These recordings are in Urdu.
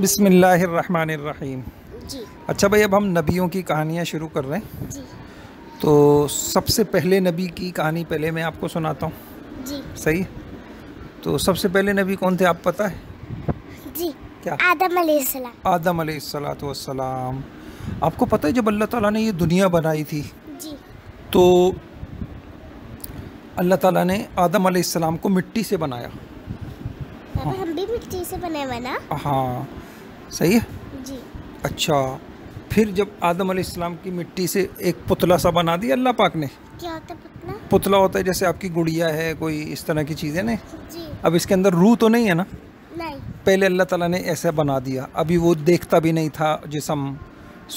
بسم اللہ الرحمن الرحیم۔ جی اچھا بھائی، اب ہم نبیوں کی کہانیاں شروع کر رہے ہیں۔ جی تو سب سے پہلے نبی کی کہانی پہلے میں آپ کو سناتا ہوں، جی صحیح؟ تو سب سے پہلے نبی کون تھے آپ پتہ ہے؟ جی کیا؟ آدم علیہ السلام۔ آدم علیہ السلام۔ آپ کو پتہ ہے جب اللہ تعالیٰ نے یہ دنیا بنائی تھی جی تو اللہ تعالیٰ نے آدم علیہ السلام کو مٹی سے بنایا۔ پاپا ہم بھی مٹی سے بنے ہوئے نا؟ ہاں صحیح ہے۔ جی اچھا، پھر جب آدم علیہ السلام کی مٹی سے ایک پتلا سا بنا دیا اللہ پاک نے۔ کیا ہوتا ہے پتلا؟ پتلا ہوتا ہے جیسے آپ کی گڑیا ہے، کوئی اس طرح کی چیزیں نا۔ جی اب اس کے اندر روح تو نہیں ہے نا، نہیں پہلے اللہ تعالیٰ نے ایسا بنا دیا۔ ابھی وہ دیکھتا بھی نہیں تھا جسم،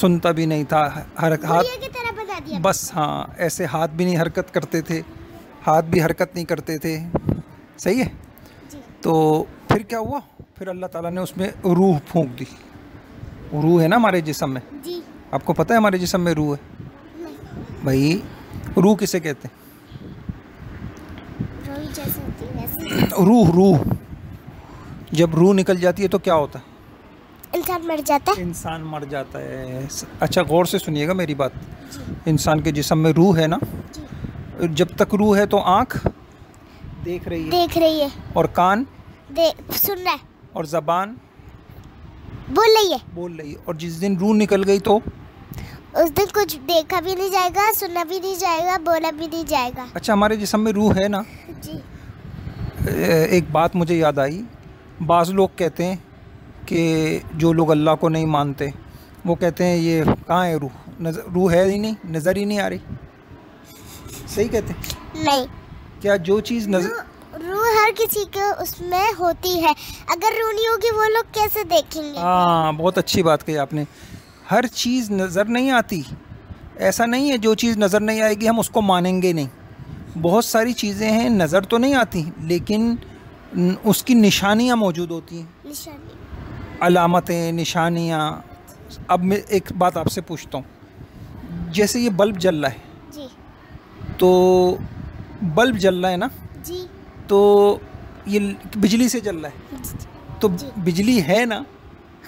سنتا بھی نہیں تھا، ہاتھ گڑیا کی طرح بنا دیا بس، ہاں ایسے ہاتھ بھی نہیں حرکت کرتے تھے، ہاتھ بھی حرکت نہیں کرتے تھے، صحیح ہے۔ جی تو پھر کیا ہوا؟ پھر اللہ تعالیٰ نے اس میں روح پھونک دی۔ روح ہے نا ہمارے جسم میں، جی آپ کو پتہ ہے ہمارے جسم میں روح ہے؟ نہیں بھائی روح کسے کہتے ہیں؟ روئی جیسے ہوتی ہے ویسے روح جب روح نکل جاتی ہے تو کیا ہوتا ہے؟ انسان مر جاتا ہے۔ انسان مر جاتا ہے۔ اچھا غور سے سنیے گا میری بات۔ جی انسان کے جسم میں روح ہے نا، جی جب تک روح ہے تو آنکھ دیکھ رہی ہے، دیکھ رہی ہے، اور کان سن رہا ہے، اور زبان بول رہی ہے۔ بول رہی ہے، اور جس دن روح نکل گئی تو اس دن کچھ دیکھا بھی نہیں جائے گا، سنا بھی نہیں جائے گا، بولا بھی نہیں جائے گا۔ اچھا ہمارے جسم میں روح ہے نا۔ جی ایک بات مجھے یاد آئی، بعض لوگ کہتے ہیں کہ جو لوگ اللہ کو نہیں مانتے وہ کہتے ہیں یہ کہاں ہے روح؟ روح ہے ہی نہیں، نظر ہی نہیں آ رہی، صحیح کہتے ہیں؟ نہیں، کیا جو چیز نظر روح ہر کسی کے اس میں ہوتی ہے، اگر روح نہیں ہوگی وہ لوگ کیسے دیکھیں گے؟ ہاں بہت اچھی بات کہی آپ نے۔ ہر چیز نظر نہیں آتی، ایسا نہیں ہے جو چیز نظر نہیں آئے گی ہم اس کو مانیں گے نہیں۔ بہت ساری چیزیں ہیں نظر تو نہیں آتی لیکن اس کی نشانیاں موجود ہوتی ہیں، نشانی علامتیں، نشانیاں۔ اب میں ایک بات آپ سے پوچھتا ہوں، جیسے یہ بلب جل رہا ہے جی تو بلب جل رہا ہے نا، جی تو یہ بجلی سے جل رہا ہے تو بجلی ہے نا۔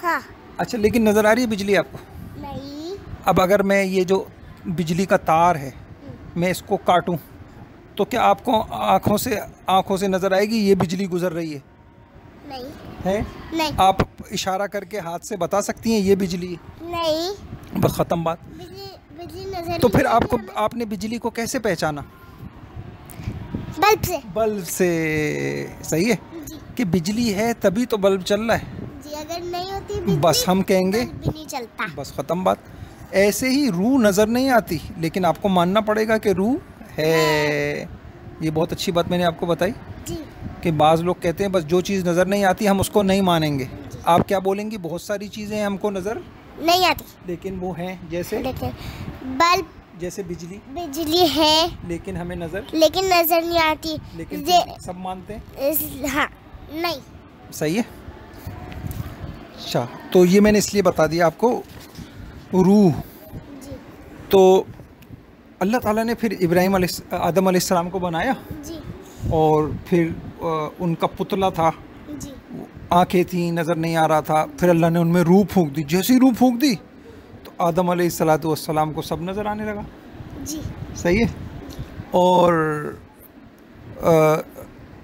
ہاں اچھا لیکن نظر آ رہی ہے بجلی آپ کو؟ نہیں اب اگر میں یہ جو بجلی کا تار ہے میں اس کو کاٹوں تو کیا آپ کو آنکھوں سے نظر آئے گی یہ بجلی گزر رہی ہے؟ نہیں ہے؟ نہیں آپ اشارہ کر کے ہاتھ سے بتا سکتی ہیں یہ بجلی ہے؟ نہیں، بس ختم بات۔ بجلی نظر تو نہیں پھر آتی ہمیں۔ آپ نے بجلی کو کیسے پہچانا؟ بلب سے۔ بلب سے، صحیح ہے جی کہ بجلی ہے تبھی تو بلب چل رہا ہے۔ جی اگر نہیں ہوتی بجلی بس ہم کہیں گے بلب بھی نہیں چلتا۔ بس ختم بات۔ ایسے ہی روح نظر نہیں آتی لیکن آپ کو ماننا پڑے گا کہ روح ہے۔ یہ بہت اچھی بات میں نے آپ کو بتائی جی کہ بعض لوگ کہتے ہیں بس جو چیز نظر نہیں آتی ہم اس کو نہیں مانیں گے۔ آپ کیا بولیں گی؟ بہت ساری چیزیں ہم کو نظر نہیں آتی لیکن وہ ہیں، جیسے دیکھیں بلب، جیسے بجلی، بجلی ہے لیکن ہمیں نظر، لیکن نظر نہیں آتی۔ لیکن سب مانتے ہیں، ہاں نہیں صحیح ہے۔ اچھا تو یہ میں نے اس لیے بتا دیا آپ کو روح۔ جی تو اللہ تعالیٰ نے پھر آدم علیہ السلام کو بنایا جی اور پھر ان کا پتلا تھا، جی آنکھیں تھیں، نظر نہیں آ رہا تھا، پھر اللہ نے ان میں روح پھونک دی۔ جیسی روح پھونک دی تو آدم علیہ السلام کو سب نظر آنے لگا، جی صحیح ہے۔ اور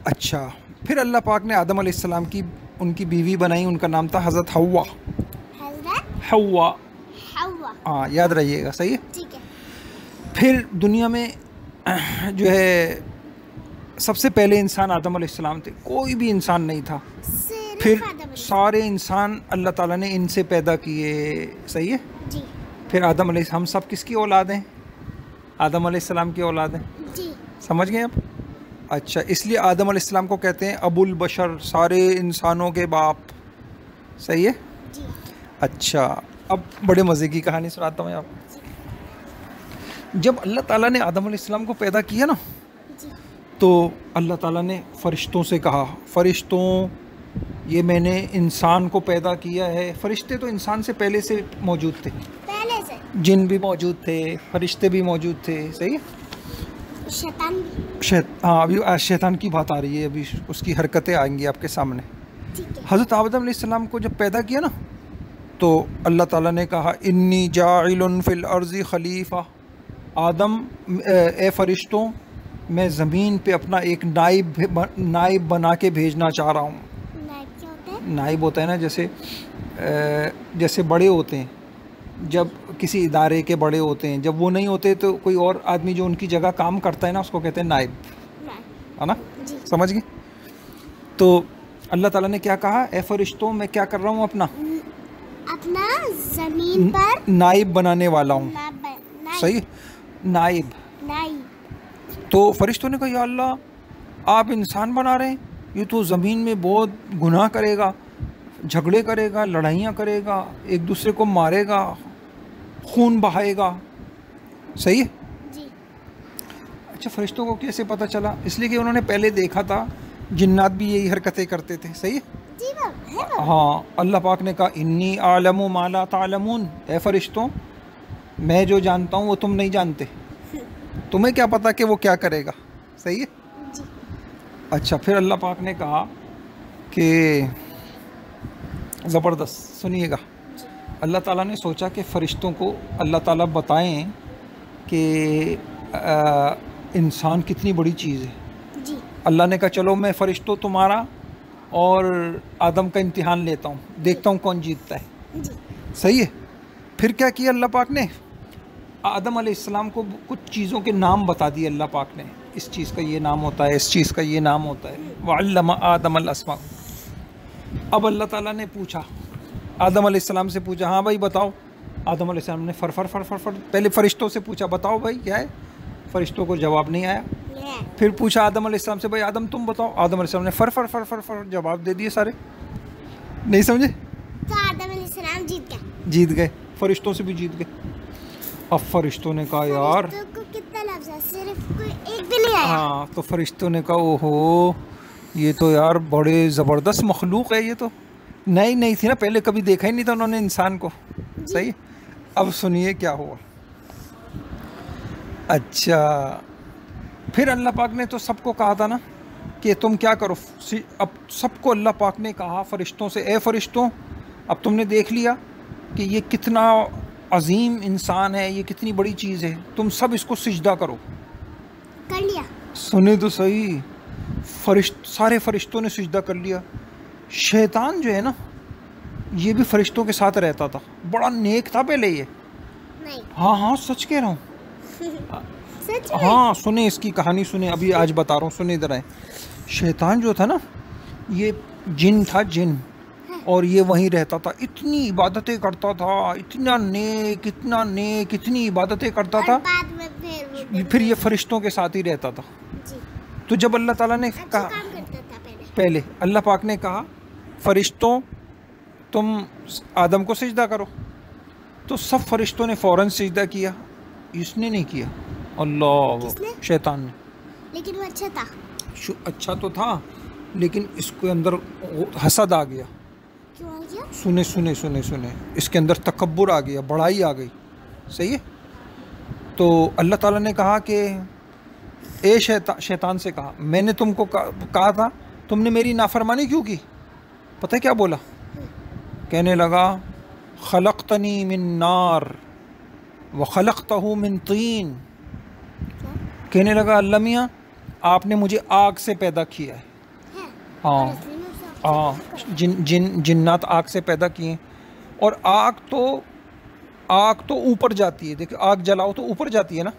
اچھا پھر اللہ پاک نے آدم علیہ السلام کی ان کی بیوی بنائی، ان کا نام تھا حضرت حوا۔ حضرت حوا، حوا، ہاں یاد رہیے گا، صحیح ہے۔ ٹھیک ہے۔ پھر دنیا میں جو ہے سب سے پہلے انسان آدم علیہ السلام تھے، کوئی بھی انسان نہیں تھا۔ صرف پھر آدم علیہ سارے انسان اللہ تعالیٰ نے ان سے پیدا کیے، صحیح ہے۔ السلام۔ جی پھر آدم علیہ ہم سب کس کی اولاد ہیں؟ آدم علیہ السلام کی اولاد ہیں، جی سمجھ گئے آپ؟ اچھا اس لیے آدم علیہ السلام کو کہتے ہیں ابو البشر، سارے انسانوں کے باپ، صحیح ہے۔ جی اچھا اب بڑے مزے کی کہانی سناتا ہوں آپ کو۔ جب اللہ تعالیٰ نے آدم علیہ السلام کو پیدا کیا نا جی تو اللہ تعالیٰ نے فرشتوں سے کہا، فرشتوں یہ میں نے انسان کو پیدا کیا ہے۔ فرشتے تو انسان سے پہلے سے موجود تھے، پہلے سے جن بھی موجود تھے، فرشتے بھی موجود تھے، صحیح ہے۔ شیطان بھی۔ ہاں ابھی شیطان کی بات آ رہی ہے، ابھی اس کی حرکتیں آئیں گی آپ کے سامنے۔ حضرت آدم علیہ السلام کو جب پیدا کیا نا تو اللہ تعالیٰ نے کہا انی جاعل فی الارض خلیفہ، آدم اے فرشتوں میں زمین پہ اپنا ایک نائب بنا کے بھیجنا چاہ رہا ہوں۔ نائب کیا ہوتا ہے؟ نائب ہوتا ہے نا جیسے بڑے ہوتے ہیں، جب کسی ادارے کے بڑے ہوتے ہیں، جب وہ نہیں ہوتے تو کوئی اور آدمی جو ان کی جگہ کام کرتا ہے نا اس کو کہتے ہیں نائب، ہے نا؟ سمجھ گئے؟ تو اللہ تعالیٰ نے کیا کہا، اے فرشتوں میں کیا کر رہا ہوں، اپنا زمین پر نائب بنانے والا ہوں۔ صحیح، نائب۔ تو فرشتوں نے کہا یا اللہ آپ انسان بنا رہے ہیں، یہ تو زمین میں بہت گناہ کرے گا، جھگڑے کرے گا، لڑائیاں کرے گا، ایک دوسرے کو مارے گا، خون بہائے گا۔ صحیح ہے؟ اچھا فرشتوں کو کیسے پتہ چلا؟ اس لیے کہ انہوں نے پہلے دیکھا تھا جنات بھی یہی حرکتیں کرتے تھے۔ صحیح ہے؟ ہاں، اللہ پاک نے کہا انی اعلم ما لا تعلمون، اے فرشتوں میں جو جانتا ہوں وہ تم نہیں جانتے، تمہیں کیا پتا کہ وہ کیا کرے گا۔ صحیح ہے؟ اچھا پھر اللہ پاک نے کہا کہ زبردست سنیے گا، اللہ تعالیٰ نے سوچا کہ فرشتوں کو اللہ تعالیٰ بتائیں کہ انسان کتنی بڑی چیز ہے۔ اللہ نے کہا چلو میں فرشتوں تمہارا اور آدم کا امتحان لیتا ہوں، دیکھتا ہوں کون جیتتا ہے۔ صحیح ہے؟ پھر کیا کیا اللہ پاک نے، آدم علیہ السلام کو کچھ چیزوں کے نام بتا دیے اللہ پاک نے، اس چیز کا یہ نام ہوتا ہے، اس چیز کا یہ نام ہوتا ہے۔ وعلم آدم الاسماء۔ اب اللہ تعالیٰ نے پوچھا، آدم علیہ السلام سے پوچھا ہاں بھائی بتاؤ، آدم علیہ السلام نے فر پہلے فرشتوں سے پوچھا بتاؤ بھائی کیا ہے، فرشتوں کو جواب نہیں آیا۔ پھر پوچھا آدم علیہ السلام سے بھائی آدم تم بتاؤ، آدم علیہ السلام نے فر جواب دے دیے سارے۔ نہیں سمجھے؟ تو آدم علیہ السلام جیت گئے، فرشتوں سے بھی جیت گئے۔ اب فرشتوں نے کہا یار کتنا لفظ ہے، صرف کوئی ایک بھی نہیں آیا۔ ہاں تو فرشتوں نے کہا اوہو یہ تو یار بڑے زبردست مخلوق ہے، یہ تو نہیں تھی نا، پہلے کبھی دیکھا ہی نہیں تھا انہوں نے انسان کو۔ صحیح، اب سنیے کیا ہوا۔ اچھا پھر اللہ پاک نے تو سب کو کہا تھا نا کہ تم کیا کرو، اب سب کو اللہ پاک نے کہا فرشتوں سے اے فرشتوں اب تم نے دیکھ لیا کہ یہ کتنا عظیم انسان ہے، یہ کتنی بڑی چیز ہے، تم سب اس کو سجدہ کرو۔ کر لیا؟ سنے تو صحیح، سارے فرشتوں نے سجدہ کر لیا۔ شیطان جو ہے نا یہ بھی فرشتوں کے ساتھ رہتا تھا، بڑا نیک تھا پہلے یہ۔ نہیں ہاں سچ کہہ رہا ہوں، ہاں سنیں اس کی کہانی سنیں، ابھی آج بتا رہا ہوں، سنیں ادھر آئیں۔ شیطان جو تھا نا یہ جن تھا، جن، اور یہ وہیں رہتا تھا، اتنی عبادتیں کرتا تھا، اتنا نیک اتنی عبادتیں کرتا تھا، پھر یہ فرشتوں کے ساتھ ہی رہتا تھا۔ تو جب اللہ تعالیٰ نے کہا، پہلے اللہ پاک نے کہا فرشتوں تم آدم کو سجدہ کرو، تو سب فرشتوں نے فوراً سجدہ کیا، اس نے نہیں کیا، اللہ شیطان نے۔ لیکن وہ اچھا تھا، اچھا تو تھا لیکن اس کے اندر حسد آ گیا۔ کیوں آ گیا؟ سنے اس کے اندر تکبر آ گیا، بڑائی آ گئی۔ صحیح ہے؟ تو اللہ تعالیٰ نے کہا کہ اے شیطان سے کہا میں نے تم کو کہا تھا، تم نے میری نافرمانی کیوں کی؟ پتہ کیا بولا؟ کہنے لگا خلقتنی من نار وخلقتہ من طین، کہنے لگا اللہ میاں آپ نے مجھے آگ سے پیدا کیا ہے۔ ہاں جنات آگ سے پیدا کیے، اور آگ تو اوپر جاتی ہے، دیکھیں آگ جلاؤ تو اوپر جاتی ہے نا،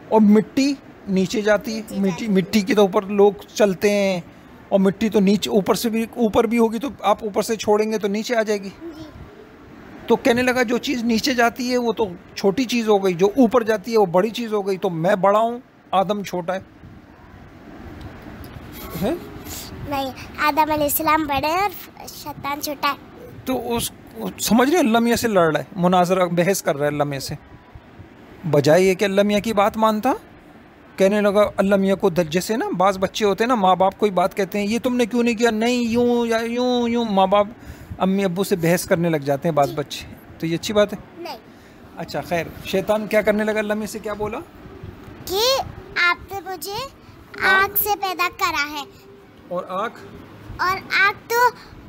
اور مٹی نیچے جاتی ہے، مٹی کے تو اوپر لوگ چلتے ہیں، اور مٹی تو نیچے اوپر بھی ہوگی تو آپ اوپر سے چھوڑیں گے تو نیچے آ جائے گی۔ تو کہنے لگا جو چیز نیچے جاتی ہے وہ تو چھوٹی چیز ہو گئی، جو اوپر جاتی ہے وہ بڑی چیز ہو گئی، تو میں بڑا ہوں آدم چھوٹا ہے۔ نہیں، آدم علیہ السلام بڑے اور شیطان چھوٹا ہے۔ تو سمجھ رہے اللہ میاں سے لڑ رہا ہے، مناظرہ بحث کر رہا ہے اللہ میاں سے، بجائے یہ کہ اللہ میاں کی بات مانتا، کہنے لگا اللہ میاں کو جیسے نا بعض بچے ہوتے ہیں نا، ماں باپ کوئی بات کہتے ہیں یہ تم نے کیوں نہیں کیا، نہیں یوں یا یوں، ماں باپ امی ابو سے بحث کرنے لگ جاتے ہیں بعض بچے، تو یہ اچھی بات ہے؟ نہیں۔ اچھا خیر، شیطان کیا کرنے لگا، اللہ میاں سے کیا بولا کہ آپ نے مجھے آگ سے پیدا کرا ہے، اور آگ اور آگ تو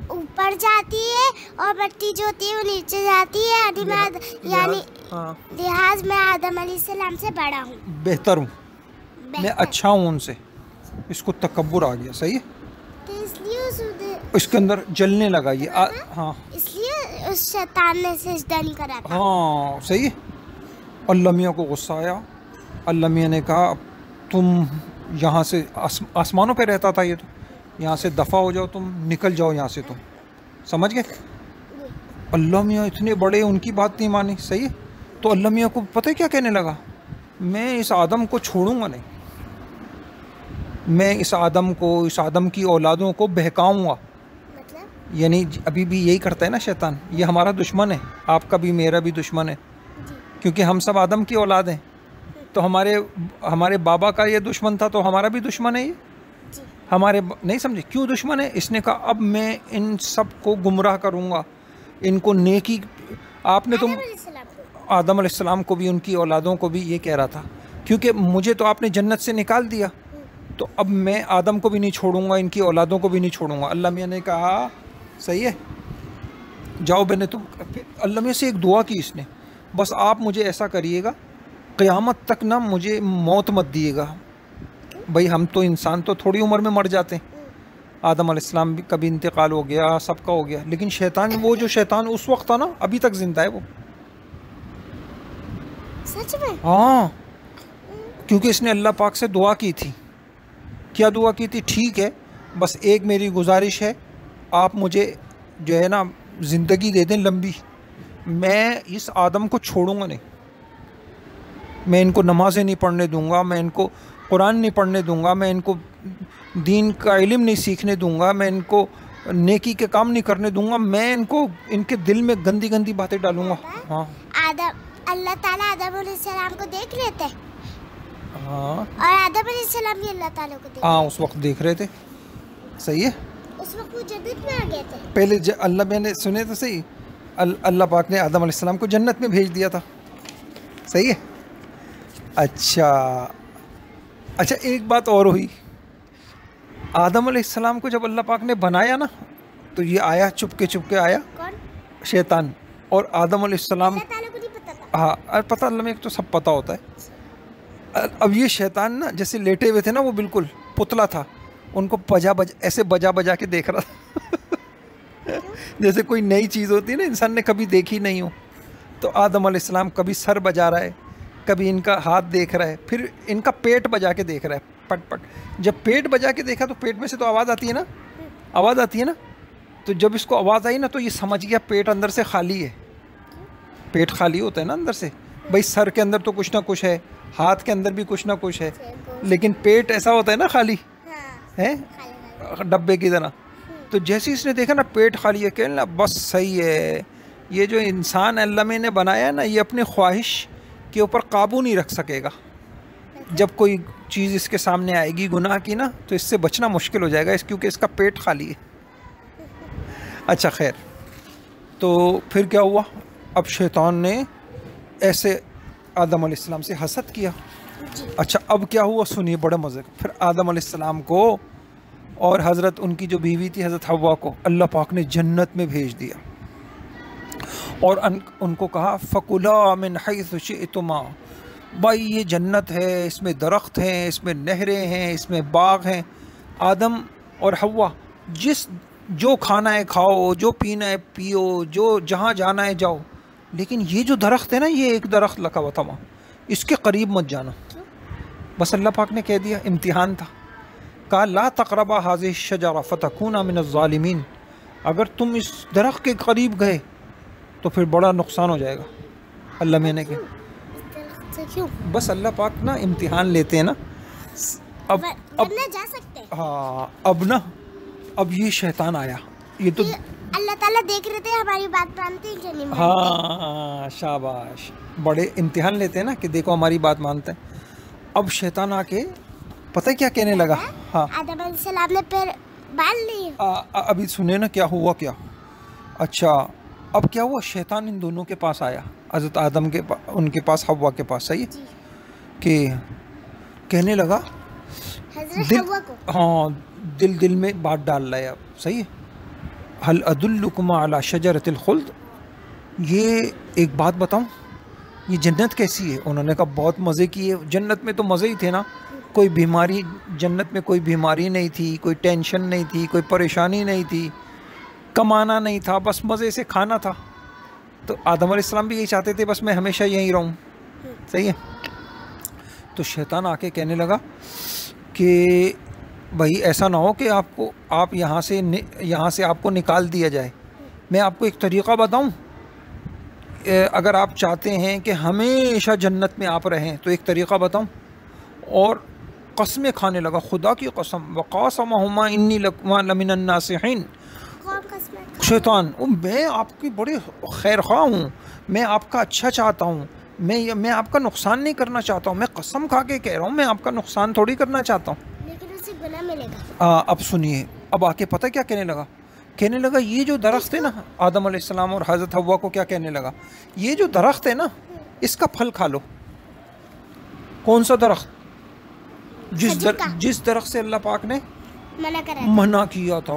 اوپر جاتی ہے اور مٹی جو ہوتی ہے وہ نیچے جاتی ہے، یعنی لحاظ میں آدم علیہ السلام سے بڑا ہوں، بہتر ہوں، میں اچھا ہوں ان سے. اس کو تکبر آ گیا. صحیح ہے، تو اس لیے اس کے اندر جلنے لگا یہ. ہاں اس لیے اس شیطان نے سجدہ نہیں کرا تھا. ہاں صحیح ہے. اللہ میاں کو غصہ آیا. اللہ میاں نے کہا تم یہاں سے آسمانوں پہ رہتا تھا یہ، تو یہاں سے دفع ہو جاؤ، تم نکل جاؤ یہاں سے. تم سمجھ گئے؟ اللہ میاں اتنے بڑے، ان کی بات نہیں مانی. صحیح ہے. تو اللہ میاں کو پتہ ہے کیا کہنے لگا؟ میں اس آدم کو چھوڑوں گا نہیں، میں اس آدم کو، اس آدم کی اولادوں کو بہکاؤں گا. یعنی ابھی بھی یہی کرتا ہے نا شیطان. یہ ہمارا دشمن ہے، آپ کا بھی میرا بھی دشمن ہے، کیونکہ ہم سب آدم کی اولاد ہیں. تو ہمارے بابا کا یہ دشمن تھا، تو ہمارا بھی دشمن ہے. یہ ہمارے نہیں سمجھے کیوں دشمن ہے؟ اس نے کہا اب میں ان سب کو گمراہ کروں گا، ان کو نیکی. آپ نے تم آدم علیہ السلام کو بھی، ان کی اولادوں کو بھی یہ کہہ رہا تھا، کیونکہ مجھے تو آپ نے جنت سے نکال دیا، تو اب میں آدم کو بھی نہیں چھوڑوں گا، ان کی اولادوں کو بھی نہیں چھوڑوں گا. اللہ میاں نے کہا صحیح ہے، جاؤ. میں نے تم اللہ میاں سے ایک دعا کی اس نے، بس آپ مجھے ایسا کریے گا قیامت تک نہ مجھے موت مت دیے گا. بھائی ہم تو انسان تو تھوڑی عمر میں مر جاتے ہیں. آدم علیہ السلام بھی کبھی انتقال ہو گیا، سب کا ہو گیا، لیکن شیطان، وہ جو شیطان اس وقت تھا نا، ابھی تک زندہ ہے وہ. سچ میں؟ ہاں، کیونکہ اس نے اللہ پاک سے دعا کی تھی. کیا دعا کی تھی؟ ٹھیک ہے، بس ایک میری گزارش ہے، آپ مجھے جو ہے نا زندگی دے دیں لمبی، میں اس آدم کو چھوڑوں گا نہیں، میں ان کو نمازیں نہیں پڑھنے دوں گا، میں ان کو قرآن نہیں پڑھنے دوں گا، میں ان کو دین کا علم نہیں سیکھنے دوں گا، میں ان کو نیکی کے کام نہیں کرنے دوں گا، میں ان کو ان کے دل میں گندی گندی باتیں ڈالوں گا. ہاں اللہ تعالیٰ آدم علیہ السلام کو دیکھ رہے تھے. ہاں، اور آدم علیہ السلام بھی اللہ تعالیٰ کو دیکھ ہاں اس وقت دیکھ رہے تھے. صحیح ہے. اس وقت وہ جنت میں آ گئے تھے. پہلے اللہ میں نے سنے تو صحیح، اللہ پاک نے آدم علیہ السلام کو جنت میں بھیج دیا تھا. صحیح ہے. اچھا ایک بات اور ہوئی. آدم علیہ السلام کو جب اللہ پاک نے بنایا نا، تو یہ آیا چپ کے آیا. کون؟ شیطان. اور آدم علیہ السلام، اللہ تعالیٰ کو نہیں پتا تھا. ہاں پتہ، اللہ میں تو سب پتہ ہوتا ہے. اب یہ شیطان نا جیسے لیٹے ہوئے تھے نا، وہ بالکل پتلا تھا، ان کو ایسے بجا کے دیکھ رہا تھا جیسے کوئی نئی چیز ہوتی ہے نا، انسان نے کبھی دیکھی نہیں ہو. تو آدم علیہ السلام کبھی سر بجا رہا ہے، کبھی ان کا ہاتھ دیکھ رہا ہے، پھر ان کا پیٹ بجا کے دیکھ رہا ہے، پٹ پٹ. جب پیٹ بجا کے دیکھا تو پیٹ میں سے تو آواز آتی ہے نا. تو جب اس کو آواز آئی نا، تو یہ سمجھ گیا پیٹ اندر سے خالی ہے. پیٹ خالی ہوتا ہے نا اندر سے. بھائی سر کے اندر تو کچھ نہ کچھ ہے، ہاتھ کے اندر بھی کچھ نہ کچھ ہے، لیکن پیٹ ایسا ہوتا ہے نا خالی ہے، ڈبے کی طرح. تو جیسے اس نے دیکھا نا پیٹ خالی ہے، کہنا بس صحیح ہے، یہ جو انسان اللہ میں نے بنایا نا، یہ اپنی خواہش کے اوپر قابو نہیں رکھ سکے گا. جب کوئی چیز اس کے سامنے آئے گی گناہ کی نا، تو اس سے بچنا مشکل ہو جائے گا، کیونکہ اس کا پیٹ خالی ہے. اچھا خیر، تو پھر کیا ہوا؟ اب شیطان نے ایسے آدم علیہ السلام سے حسد کیا. اچھا اب کیا ہوا سنیے، بڑے مزے کا. پھر آدم علیہ السلام کو اور حضرت ان کی جو بیوی تھی حضرت حوا کو اللہ پاک نے جنت میں بھیج دیا، اور ان کو کہا فَكُلَا مِنْ حَيْثُ شِئْتُمَا. بھائی یہ جنت ہے، اس میں درخت ہیں، اس میں نہریں ہیں، اس میں باغ ہیں. آدم اور حوا جو کھانا ہے کھاؤ، جو پینا ہے پیو، جو جہاں جانا ہے جاؤ، لیکن یہ جو درخت ہے نا، یہ ایک درخت لکھا ہوا تھا وہاں، اس کے قریب مت جانا. بس اللہ پاک نے کہہ دیا، امتحان تھا. کہا لا تقربا هذه الشجرة فتكونا من الظالمین. اگر تم اس درخت کے قریب گئے تو پھر بڑا نقصان ہو جائے گا. اللہ میں نے کہا بس اللہ پاک نا امتحان لیتے ہیں نا. اب جا سکتے. ہاں اب یہ شیطان آیا. یہ تو اللہ تعالیٰ دیکھ رہے تھے ہماری بات مانتے ہیں کہ نہیں مانتے. ہاں شاباش، بڑے امتحان لیتے ہیں نا کہ دیکھو ہماری بات مانتے ہیں. اب شیطان آ کے پتہ کیا کہنے لگا؟ ہاں آدم علیہ السلام نے پھر باندھ لی. ابھی سنے نا کیا ہوا. کیا اچھا اب کیا ہوا؟ شیطان ان دونوں کے پاس آیا، حضرت آدم کے پاس، ان کے پاس، حوا کے پاس. صحیح کہ کہنے لگا حضرت دل حوا کو ہاں دل میں بات ڈال رہا ہے اب. صحیح ہے. هل ادلکم علی شجرۃ الخلد. یہ ایک بات بتاؤں, یہ جنت کیسی ہے؟ انہوں نے کہا بہت مزے کی ہے. جنت میں تو مزے ہی تھے نا, کوئی بیماری, جنت میں کوئی بیماری نہیں تھی, کوئی ٹینشن نہیں تھی, کوئی پریشانی نہیں تھی, کمانا نہیں تھا, بس مزے سے کھانا تھا. تو آدم علیہ السلام بھی یہی چاہتے تھے, بس میں ہمیشہ یہیں رہوں. صحیح ہے. تو شیطان آ کے کہنے لگا کہ بھائی ایسا نہ ہو کہ آپ یہاں سے آپ کو نکال دیا جائے. میں آپ کو ایک طریقہ بتاؤں, اگر آپ چاہتے ہیں کہ ہمیشہ جنت میں آپ رہیں تو ایک طریقہ بتاؤں. اور قسمیں کھانے لگا, خدا کی قسم, وقاسمہما انی لکما لمن الناصحین. شیطان, میں آپ کی بڑی خیر خواہ ہوں, میں آپ کا اچھا چاہتا ہوں, میں آپ کا نقصان نہیں کرنا چاہتا ہوں, میں قسم کھا کے کہہ رہا ہوں, میں آپ کا نقصان تھوڑی کرنا چاہتا ہوں. لیکن اسے گناہ ملے گا. اب سنیے, اب آ کے پتہ کیا کہنے لگا؟ کہنے لگا یہ جو درخت ہے نا, آدم علیہ السلام اور حضرت حوا کو کیا کہنے لگا, یہ جو درخت ہے نا اس کا پھل کھا لو. کون سا درخت؟ جس درخت سے اللہ پاک نے منع کیا تھا.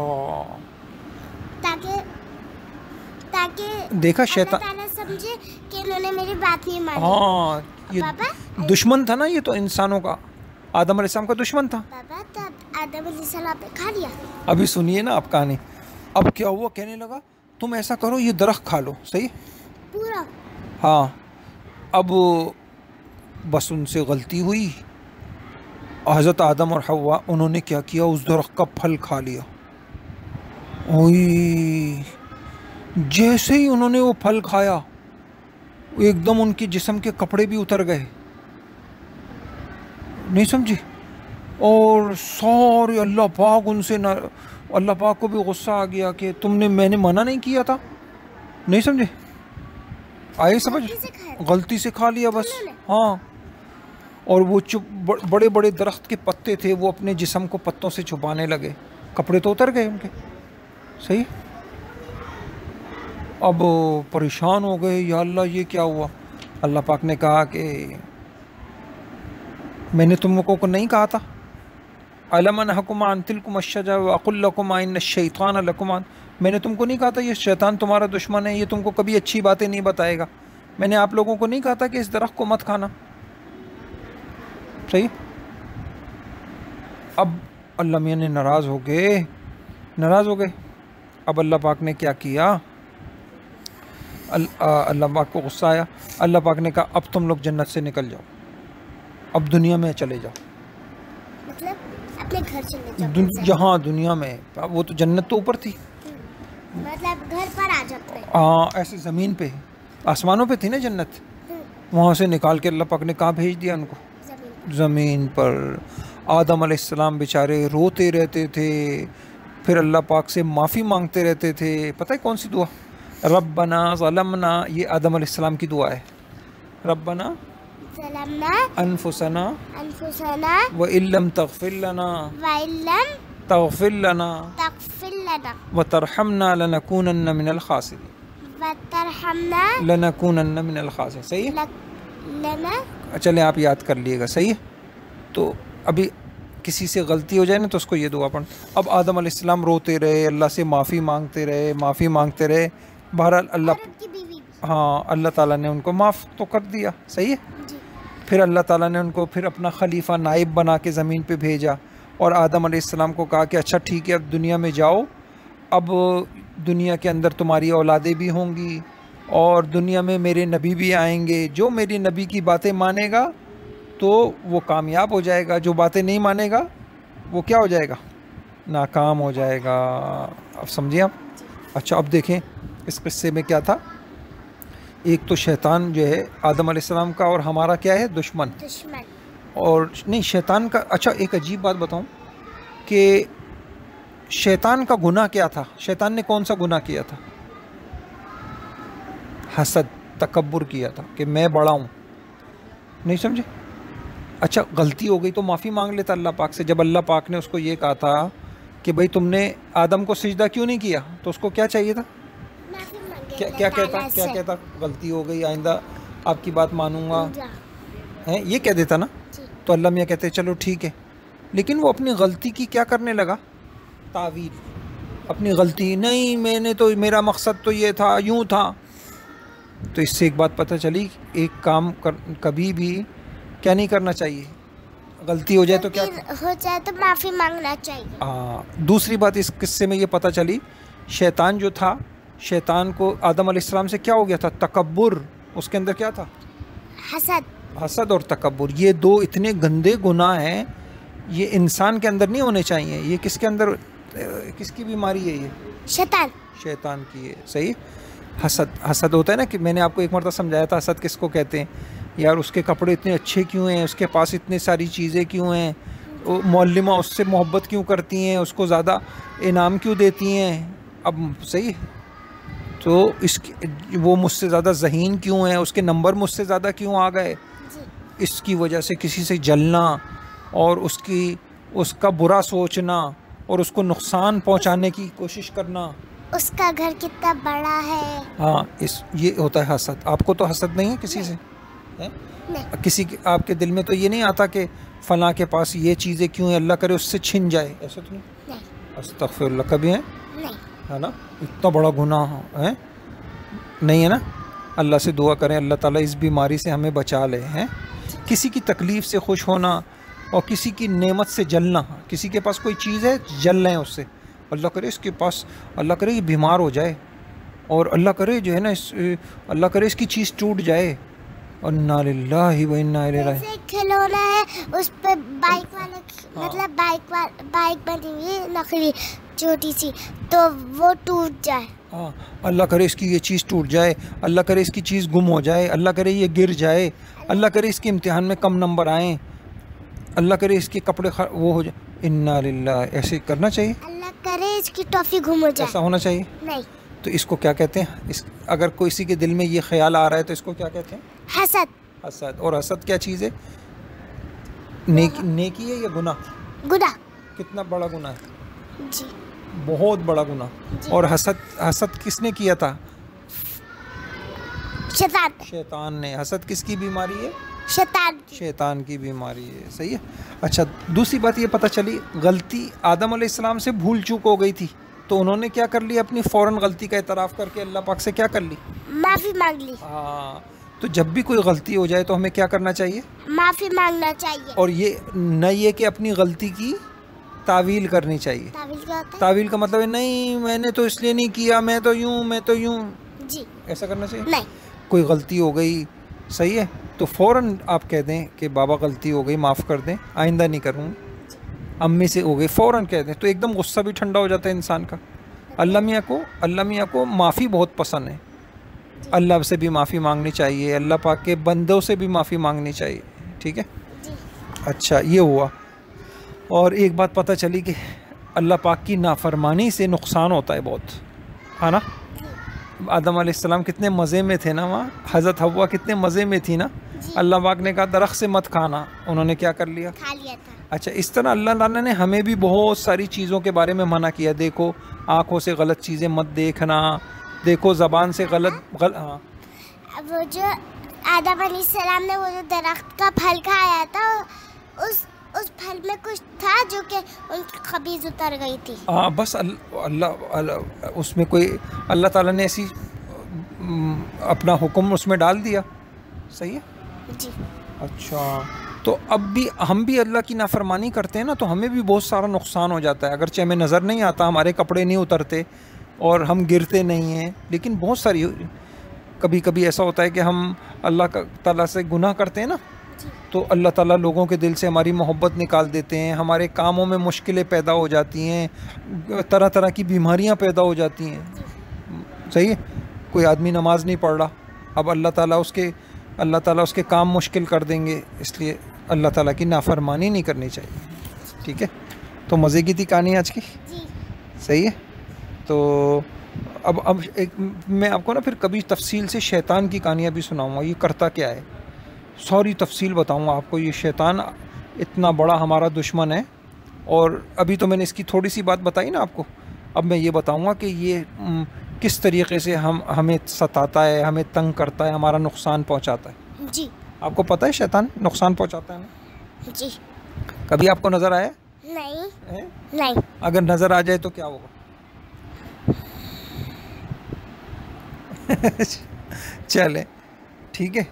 تاکہ دیکھا شیطان تعالیٰ سمجھے کہ انہوں نے میری بات نہیں مانی. ہاں, یہ دشمن تھا نا, یہ تو انسانوں کا, آدم علیہ السلام کا دشمن تھا. بابا تو آدم علیہ السلام پہ کھا لیا. ابھی سنیے نا آپ کہانی. اب کیا ہوا, کہنے لگا تم ایسا کرو, یہ درخت کھا لو. صحیح پورا. ہاں. اب بس ان سے غلطی ہوئی, حضرت آدم اور حوا انہوں نے کیا کیا, اس درخت کا پھل کھا لیا. اوئی, جیسے ہی انہوں نے وہ پھل کھایا ایک دم ان کے جسم کے کپڑے بھی اتر گئے. نہیں سمجھی؟ اور سارے اللہ پاک ان سے اللہ پاک کو بھی غصہ آ گیا کہ میں نے منع نہیں کیا تھا. نہیں سمجھے؟ آئے سمجھ؟ غلطی سے کھا لیا بس. ہاں. اور وہ بڑے بڑے درخت کے پتے تھے, وہ اپنے جسم کو پتوں سے چھپانے لگے, کپڑے تو اتر گئے ان کے. صحیح. اب پریشان ہو گئے, یا اللہ یہ کیا ہوا. اللہ پاک نے کہا کہ میں نے تم کو نہیں کہا تھا, علم انہکما عن تلکما الشجرۃ واقل لکما ان الشیطان لکما, میں نے تم کو نہیں کہا تھا یہ شیطان تمہارا دشمن ہے, یہ تم کو کبھی اچھی باتیں نہیں بتائے گا. میں نے آپ لوگوں کو نہیں کہا تھا کہ اس درخت کو مت کھانا. صحیح. اب اللہ میاں نے ناراض ہو گئے. اب اللہ پاک نے کیا کیا, اللہ پاک کو غصہ آیا. اللہ پاک نے کہا اب تم لوگ جنت سے نکل جاؤ, اب دنیا میں چلے جاؤ. مطلب اپنے گھر چلے جاؤ. جہاں دنیا میں, وہ تو جنت تو اوپر تھی, مطلب گھر پر آ جاتے. ہاں, ایسے زمین پہ, آسمانوں پہ تھی نا جنت, وہاں سے نکال کے اللہ پاک نے کہاں بھیج دیا ان کو؟ زمین پر. آدم علیہ السلام بیچارے روتے رہتے تھے, پھر اللہ پاک سے معافی مانگتے رہتے تھے. پتہ ہے کون سی دعا؟ ربنا ظلمنا, یہ آدم علیہ السلام کی دعا ہے. ربنا ظلمنا انفسنا وإن لم تغفر لنا تغفر لنا وترحمنا لنكونن من الخاسرين. صحیح ہے. چلیں آپ یاد کر لیے گا. صحیح ہے. تو ابھی کسی سے غلطی ہو جائے نا تو اس کو یہ دعا پڑھ. اب آدم علیہ السلام روتے رہے, اللہ سے معافی مانگتے رہے. بہرحال اللہ تعالیٰ نے ان کو معاف تو کر دیا. صحیح ہے. پھر اللہ تعالیٰ نے ان کو پھر اپنا خلیفہ نائب بنا کے زمین پہ بھیجا, اور آدم علیہ السلام کو کہا کہ اچھا ٹھیک ہے, اب دنیا میں جاؤ, اب دنیا کے اندر تمہاری اولادیں بھی ہوں گی, اور دنیا میں میرے نبی بھی آئیں گے. جو میری نبی کی باتیں مانے گا تو وہ کامیاب ہو جائے گا, جو باتیں نہیں مانے گا وہ کیا ہو جائے گا؟ ناکام ہو جائے گا. اب سمجھیں آپ؟ اچھا اب دیکھیں اس قصے میں کیا تھا. ایک تو شیطان جو ہے آدم علیہ السلام کا اور ہمارا کیا ہے؟ دشمن. اور نہیں شیطان کا, اچھا ایک عجیب بات بتاؤں کہ شیطان کا گناہ کیا تھا؟ شیطان نے کون سا گناہ کیا تھا؟ حسد, تکبر کیا تھا کہ میں بڑا ہوں. نہیں سمجھے؟ اچھا غلطی ہو گئی تو معافی مانگ لیتا اللہ پاک سے. جب اللہ پاک نے اس کو یہ کہا تھا کہ بھئی تم نے آدم کو سجدہ کیوں نہیں کیا, تو اس کو کیا چاہیے تھا؟ کیا کہتا؟ غلطی ہو گئی, آئندہ آپ کی بات مانوں گا, یہ کہہ دیتا نا. تو اللہ میاں کہتے چلو ٹھیک ہے, لیکن وہ اپنی غلطی کی کیا کرنے لگا؟ تعویل. اپنی غلطی نہیں، میں نے تو میرا مقصد تو یہ تھا، یوں تھا. تو اس سے ایک بات پتہ چلی، ایک کام کبھی بھی کیا نہیں کرنا چاہیے، غلطی ہو جائے تو کیا ہو جائے تو معافی مانگنا چاہیے. دوسری بات اس قصے میں یہ پتہ چلی، شیطان جو تھا، شیطان کو آدم علیہ السلام سے کیا ہو گیا تھا؟ تکبر. اس کے اندر کیا تھا؟ حسد اور تکبر. یہ دو اتنے گندے گناہ ہیں، یہ انسان کے اندر نہیں ہونے چاہیے. یہ کس کے اندر، کس کی بیماری ہے؟ یہ شیطان کی ہے. صحیح. حسد ہوتا ہے نا، کہ میں نے آپ کو ایک مرتبہ سمجھایا تھا حسد کس کو کہتے ہیں. یار اس کے کپڑے اتنے اچھے کیوں ہیں، اس کے پاس اتنے ساری چیزیں کیوں ہیں، معلمہ اس سے محبت کیوں کرتی ہیں، اس کو زیادہ انعام کیوں دیتی ہیں. اب صحیح، تو وہ مجھ سے زیادہ ذہین کیوں ہیں، اس کے نمبر مجھ سے زیادہ کیوں آ گئے. اس کی وجہ سے کسی سے جلنا اور اس کا برا سوچنا اور اس کو نقصان پہنچانے کی کوشش کرنا. اس کا گھر کتنا بڑا ہے. ہاں، یہ ہوتا ہے حسد. آپ کو تو حسد نہیں ہے کسی سے؟ کسی آپ کے دل میں تو یہ نہیں آتا کہ فلاں کے پاس یہ چیزیں کیوں ہیں، اللہ کرے اس سے چھن جائے؟ ایسا تو نہیں. استغفر اللہ. کبھی ہے نا؟ اتنا بڑا گناہ ہے نہیں ہے نا. اللہ سے دعا کریں اللہ تعالیٰ اس بیماری سے ہمیں بچا لے. ہیں کسی کی تکلیف سے خوش ہونا اور کسی کی نعمت سے جلنا. کسی کے پاس کوئی چیز ہے، جل رہے ہیں اس سے، اللہ کرے اس کے پاس، اللہ کرے یہ بیمار ہو جائے، اور اللہ کرے جو ہے نا اللہ کرے اس کی چیز ٹوٹ جائے. انا للہ و انا الیہ راجعون. ایک کھلونا ہے، اس پہ بائک والا، مطلب بائک بنی ہوئی نقلی چھوٹی سی، تو وہ ٹوٹ جائے. ہاں، اللہ کرے اس کی یہ چیز ٹوٹ جائے، اللہ کرے اس کی چیز گم ہو جائے، اللہ کرے یہ گر جائے، اللہ کرے اس کے امتحان میں کم نمبر آئیں، اللہ کرے اس کے کپڑے وہ ہو جائے. انا للہ. ایسے کرنا چاہیے. اللہ کرے اس کی ٹافی گم ہو جائے. ایسا ہونا چاہیے. نہیں. تو اس کو کیا کہتے ہیں؟ اگر کسی کے دل میں یہ خیال آ رہا ہے تو اس کو کیا کہتے ہیں؟ حسد. اور حسد کیا چیز ہے؟ نیکی ہے یا گناہ؟ گناہ. کتنا بڑا گناہ ہے؟ جی بہت بڑا گناہ. اور حسد کس نے کیا تھا؟ شیطان نے. حسد کس کی بیماری ہے؟ شیطان کی بیماری ہے. صحیح ہے. اچھا، دوسری بات یہ پتہ چلی، غلطی آدم علیہ السلام سے بھول چوک ہو گئی تھی، تو انہوں نے کیا کر لی؟ اپنی فوراً غلطی کا اعتراف کر کے اللہ پاک سے کیا کر لی؟ معافی مانگ لی. ہاں. تو جب بھی کوئی غلطی ہو جائے تو ہمیں کیا کرنا چاہیے؟ معافی مانگنا چاہیے. اور یہ کہ اپنی غلطی کی تعویل کرنی چاہیے. تعویل کا مطلب ہے نہیں میں نے تو اس لیے نہیں کیا، میں تو یوں. جی. ایسا کرنا چاہیے؟ نہیں. کوئی غلطی ہو گئی، صحیح ہے، تو فوراً آپ کہہ دیں کہ بابا غلطی ہو گئی، معاف کر دیں، آئندہ نہیں کروں. امی سے ہو گئی، فوراً کہہ دیں، تو ایک دم غصہ بھی ٹھنڈا ہو جاتا ہے انسان کا. اللہ میاں کو معافی بہت پسند ہے. اللہ سے بھی معافی مانگنی چاہیے، اللہ پاک کے بندوں سے بھی معافی مانگنی چاہیے. ٹھیک ہے. اچھا، یہ ہوا. اور ایک بات پتہ چلی کہ اللہ پاک کی نافرمانی سے نقصان ہوتا ہے بہت، ہے نا. آدم علیہ السلام کتنے مزے میں تھے نا وہاں، حضرت حوا کتنے مزے میں تھی نا. اللہ پاک نے کہا درخت سے مت کھانا، انہوں نے کیا کر لیا؟ کھا لیا تھا. اچھا، اس طرح اللہ تعالیٰ نے ہمیں بھی بہت ساری چیزوں کے بارے میں منع کیا. دیکھو، آنکھوں سے غلط چیزیں مت دیکھنا، دیکھو زبان سے غلط ہاں. وہ جو آدم علیہ السلام نے وہ جو درخت کا پھل کھایا تھا، اس پھل میں کچھ تھا جو کہ ان کی خبیث اتر گئی تھی. ہاں، بس اللہ اس میں کوئی اللہ تعالیٰ نے ایسی اپنا حکم اس میں ڈال دیا. صحیح ہے. جی. اچھا، تو اب بھی ہم بھی اللہ کی نافرمانی کرتے ہیں نا، تو ہمیں بھی بہت سارا نقصان ہو جاتا ہے. اگرچہ ہمیں نظر نہیں آتا، ہمارے کپڑے نہیں اترتے اور ہم گرتے نہیں ہیں، لیکن بہت ساری کبھی ایسا ہوتا ہے کہ ہم اللہ تعالیٰ سے گناہ کرتے ہیں نا، تو اللہ تعالیٰ لوگوں کے دل سے ہماری محبت نکال دیتے ہیں، ہمارے کاموں میں مشکلیں پیدا ہو جاتی ہیں، طرح طرح کی بیماریاں پیدا ہو جاتی ہیں. صحیح ہے. کوئی آدمی نماز نہیں پڑھ رہا، اب اللہ تعالیٰ اس کے کام مشکل کر دیں گے. اس لیے اللہ تعالیٰ کی نافرمانی نہیں کرنی چاہیے. ٹھیک ہے. تو مزے کی تھی کہانی آج کی. صحیح ہے. تو اب میں آپ کو نا پھر کبھی تفصیل سے شیطان کی کہانیاں بھی سناؤں گا. یہ کرتا کیا ہے، ساری تفصیل بتاؤں گا آپ کو. یہ شیطان اتنا بڑا ہمارا دشمن ہے، اور ابھی تو میں نے اس کی تھوڑی سی بات بتائی نا آپ کو. اب میں یہ بتاؤں گا کہ یہ کس طریقے سے ہمیں ستاتا ہے، ہمیں تنگ کرتا ہے، ہمارا نقصان پہنچاتا ہے. جی. آپ کو پتہ ہے شیطان نقصان پہنچاتا ہے نا؟ جی. کبھی آپ کو نظر آیا؟ نہیں نہیں. اگر نظر آ جائے تو کیا ہوگا؟ چلے ٹھیک ہے.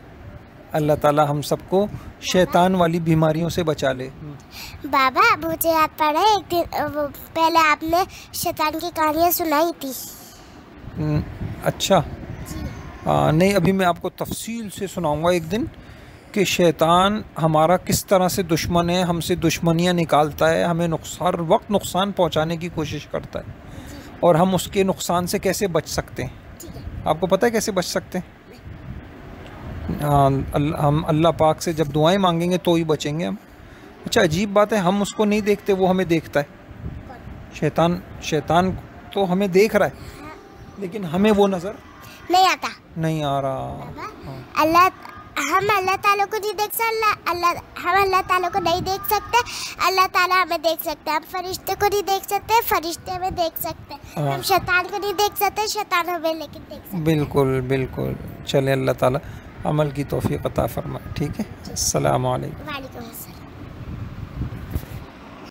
اللہ تعالی ہم سب کو شیطان والی بیماریوں سے بچا لے. بابا مجھے یاد پڑا ایک دن پہلے آپ نے شیطان کی کہانیاں سنائی تھی. اچھا نہیں، ابھی میں آپ کو تفصیل سے سناؤں گا ایک دن کہ شیطان ہمارا کس طرح سے دشمن ہے، ہم سے دشمنیاں نکالتا ہے، ہمیں ہر وقت نقصان پہنچانے کی کوشش کرتا ہے، اور ہم اس کے نقصان سے کیسے بچ سکتے ہیں. آپ کو پتہ ہے کیسے بچ سکتے ہیں؟ ہم اللہ پاک سے جب دعائیں مانگیں گے تو ہی بچیں گے ہم. اچھا عجیب بات ہے، ہم اس کو نہیں دیکھتے، وہ ہمیں دیکھتا ہے. شیطان تو ہمیں دیکھ رہا ہے لیکن ہمیں وہ نظر نہیں آ رہا. ہم اللہ تعالیٰ کو نہیں دیکھ سکتے، ہم اللہ تعالیٰ کو نہیں دیکھ سکتے، اللہ تعالیٰ ہمیں دیکھ سکتے. ہم فرشتے کو نہیں دیکھ سکتے، فرشتے ہمیں دیکھ سکتے. ہم شیطان کو نہیں دیکھ سکتے، شیطان ہمیں لیکن دیکھ سکتے. بالکل بالکل. چلے اللہ تعالیٰ عمل کی توفیق عطا فرمائے. ٹھیک ہے، السلام علیکم. وعلیکم